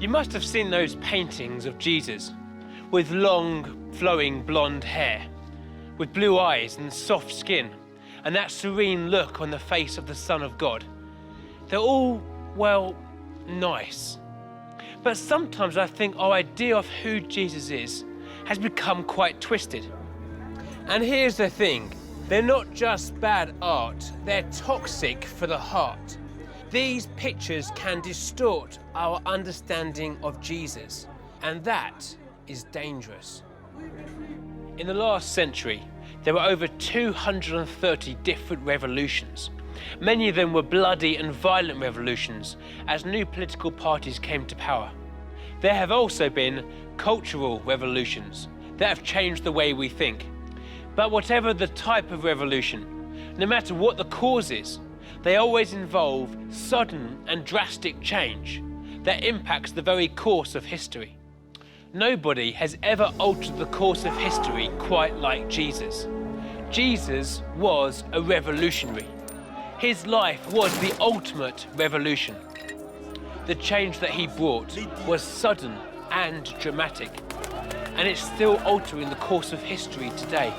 You must have seen those paintings of Jesus with long, flowing blonde hair, with blue eyes and soft skin, and that serene look on the face of the Son of God. They're all, well, nice. But sometimes I think our idea of who Jesus is has become quite twisted. And here's the thing, they're not just bad art, they're toxic for the heart. These pictures can distort our understanding of Jesus, and that is dangerous. In the last century, there were over 230 different revolutions. Many of them were bloody and violent revolutions as new political parties came to power. There have also been cultural revolutions that have changed the way we think. But whatever the type of revolution, no matter what the cause is, they always involve sudden and drastic change that impacts the very course of history. Nobody has ever altered the course of history quite like Jesus. Jesus was a revolutionary. His life was the ultimate revolution. The change that he brought was sudden and dramatic, and it's still altering the course of history today.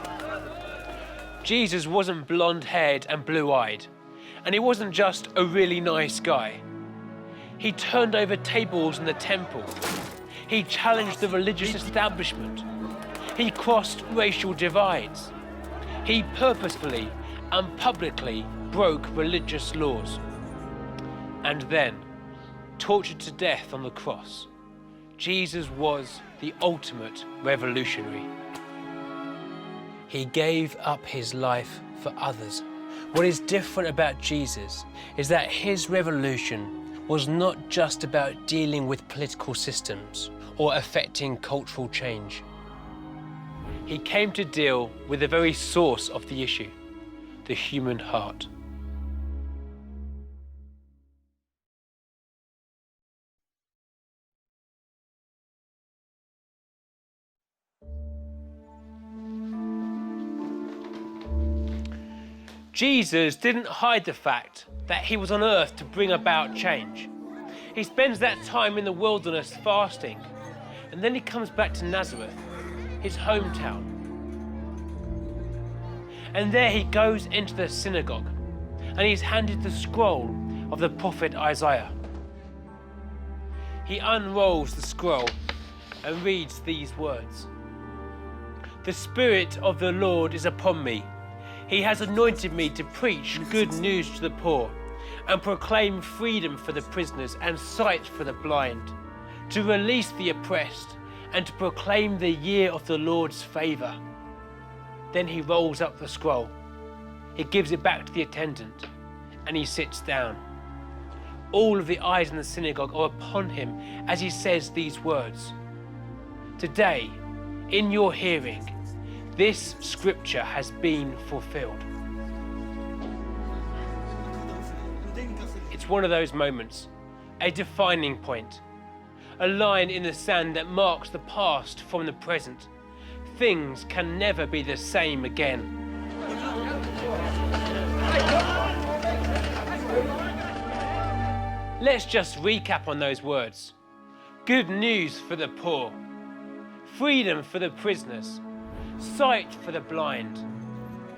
Jesus wasn't blonde-haired and blue-eyed, and he wasn't just a really nice guy. He turned over tables in the temple. He challenged the religious establishment. He crossed racial divides. He purposefully and publicly broke religious laws. And then, tortured to death on the cross, Jesus was the ultimate revolutionary. He gave up his life for others. What is different about Jesus is that his revolution was not just about dealing with political systems or affecting cultural change. He came to deal with the very source of the issue, the human heart. Jesus didn't hide the fact that he was on earth to bring about change. He spends that time in the wilderness fasting, and then he comes back to Nazareth, his hometown. And there he goes into the synagogue, and he's handed the scroll of the prophet Isaiah. He unrolls the scroll and reads these words. "The Spirit of the Lord is upon me. He has anointed me to preach good news to the poor and proclaim freedom for the prisoners and sight for the blind, to release the oppressed and to proclaim the year of the Lord's favor." Then he rolls up the scroll. He gives it back to the attendant and he sits down. All of the eyes in the synagogue are upon him as he says these words. "Today, in your hearing, this scripture has been fulfilled." It's one of those moments, a defining point, a line in the sand that marks the past from the present. Things can never be the same again. Let's just recap on those words. Good news for the poor, freedom for the prisoners, sight for the blind,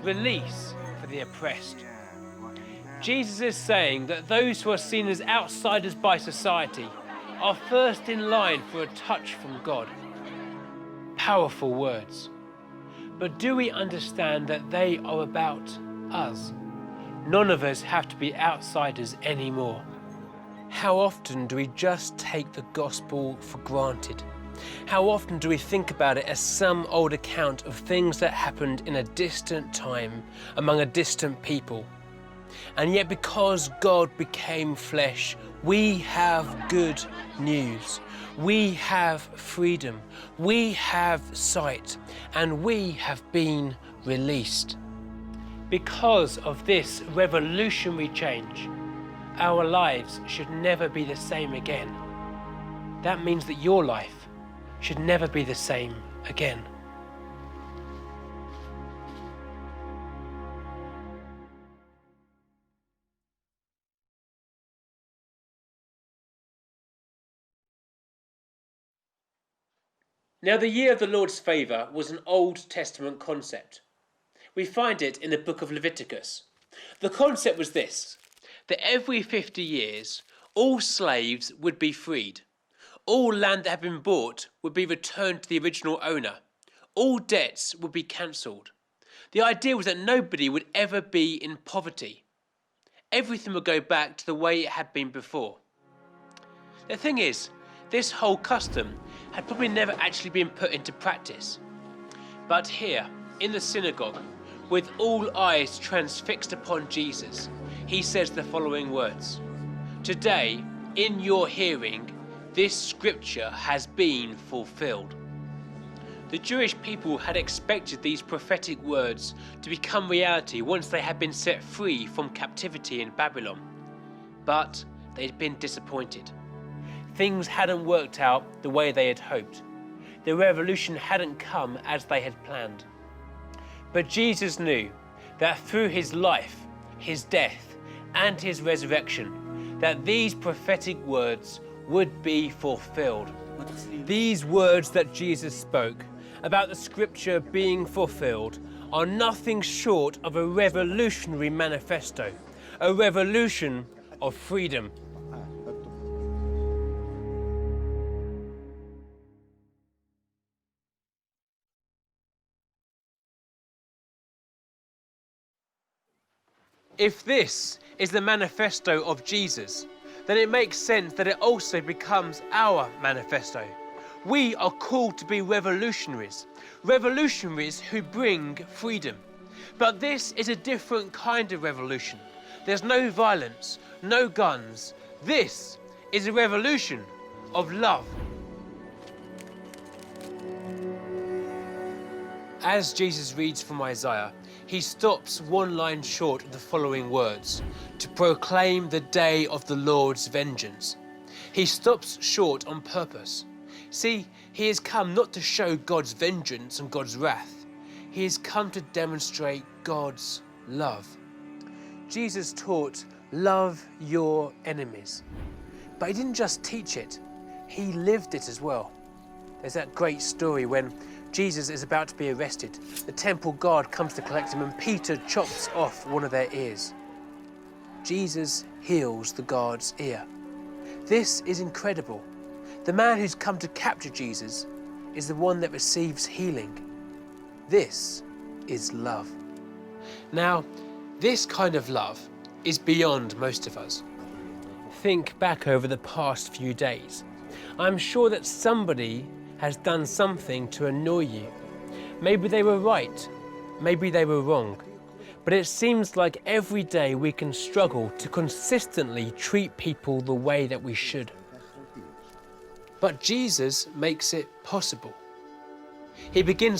release for the oppressed. Jesus is saying that those who are seen as outsiders by society are first in line for a touch from God. Powerful words. But do we understand that they are about us? None of us have to be outsiders anymore. How often do we just take the gospel for granted? How often do we think about it as some old account of things that happened in a distant time among a distant people? And yet because God became flesh, we have good news. We have freedom. We have sight. And we have been released. Because of this revolutionary change, our lives should never be the same again. That means that your life should never be the same again. Now, the year of the Lord's favour was an Old Testament concept. We find it in the book of Leviticus. The concept was this, that every 50 years, all slaves would be freed. All land that had been bought would be returned to the original owner. All debts would be cancelled. The idea was that nobody would ever be in poverty. Everything would go back to the way it had been before. The thing is, this whole custom had probably never actually been put into practice. But here, in the synagogue, with all eyes transfixed upon Jesus, he says the following words, "Today, in your hearing, this scripture has been fulfilled." The Jewish people had expected these prophetic words to become reality once they had been set free from captivity in Babylon. But they'd been disappointed. Things hadn't worked out the way they had hoped. The revolution hadn't come as they had planned. But Jesus knew that through his life, his death, and his resurrection, that these prophetic words would be fulfilled. These words that Jesus spoke about the scripture being fulfilled are nothing short of a revolutionary manifesto, a revolution of freedom. If this is the manifesto of Jesus, then it makes sense that it also becomes our manifesto. We are called to be revolutionaries, revolutionaries who bring freedom. But this is a different kind of revolution. There's no violence, no guns. This is a revolution of love. As Jesus reads from Isaiah, he stops one line short of the following words, to proclaim the day of the Lord's vengeance. He stops short on purpose. See, he has come not to show God's vengeance and God's wrath. He has come to demonstrate God's love. Jesus taught, love your enemies. But he didn't just teach it, he lived it as well. There's that great story when Jesus is about to be arrested. The temple guard comes to collect him and Peter chops off one of their ears. Jesus heals the guard's ear. This is incredible. The man who's come to capture Jesus is the one that receives healing. This is love. Now, this kind of love is beyond most of us. Think back over the past few days. I'm sure that somebody has done something to annoy you. Maybe they were right, maybe they were wrong. But it seems like every day we can struggle to consistently treat people the way that we should. But Jesus makes it possible. He begins